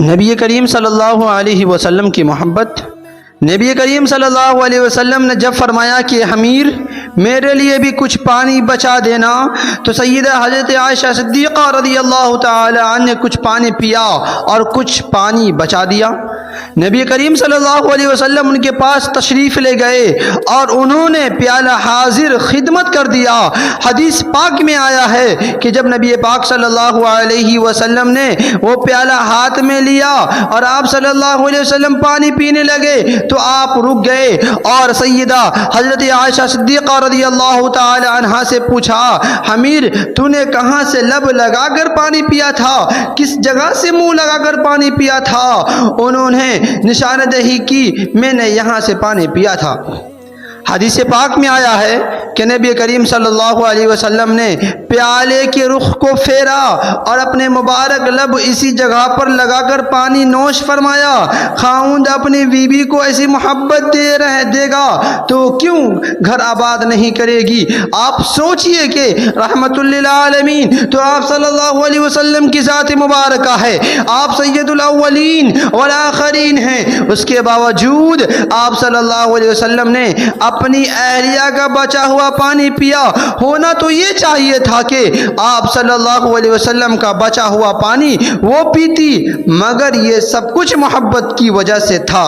نبی کریم صلی اللہ علیہ وسلم کی محبت۔ نبی کریم صلی اللہ علیہ وسلم نے جب فرمایا کہ حمیر میرے لیے بھی کچھ پانی بچا دینا، تو سیدہ حضرت عائشہ صدیقہ رضی اللہ تعالی عنہ نے کچھ پانی پیا اور کچھ پانی بچا دیا۔ نبی کریم صلی اللہ علیہ وسلم ان کے پاس تشریف لے گئے اور انہوں نے پیالہ حاضر خدمت کر دیا۔ حدیث پاک میں آیا ہے کہ جب نبی پاک صلی اللہ علیہ وسلم نے وہ پیالہ ہاتھ میں لیا اور آپ صلی اللہ علیہ وسلم پانی پینے لگے تو آپ رک گئے اور سیدہ حضرت عائشہ صدیقہ رضی اللہ تعالی عنہا سے پوچھا، حمیر تو نے کہاں سے لب لگا کر پانی پیا تھا، کس جگہ سے منہ لگا کر پانی پیا تھا؟ انہوں نے نشاندہی کی، میں نے یہاں سے پانی پیا تھا۔ حدیث پاک میں آیا ہے کہ نبی کریم صلی اللہ علیہ وسلم نے پیالے کے رخ کو پھیرا اور اپنے مبارک لب اسی جگہ پر لگا کر پانی نوش فرمایا۔ خاوند اپنی بیوی کو ایسی محبت دے گا تو کیوں گھر آباد نہیں کرے گی؟ آپ سوچئے کہ رحمت للعالمین تو آپ صلی اللہ علیہ وسلم کی ذات مبارکہ ہے، آپ سید الاولین والآخرین ہیں، اس کے باوجود آپ صلی اللہ علیہ وسلم نے اپنی اہلیہ کا بچا ہوا پانی پیا۔ ہونا تو یہ چاہیے تھا کہ آپ صلی اللہ علیہ وسلم کا بچا ہوا پانی وہ پیتی، مگر یہ سب کچھ محبت کی وجہ سے تھا۔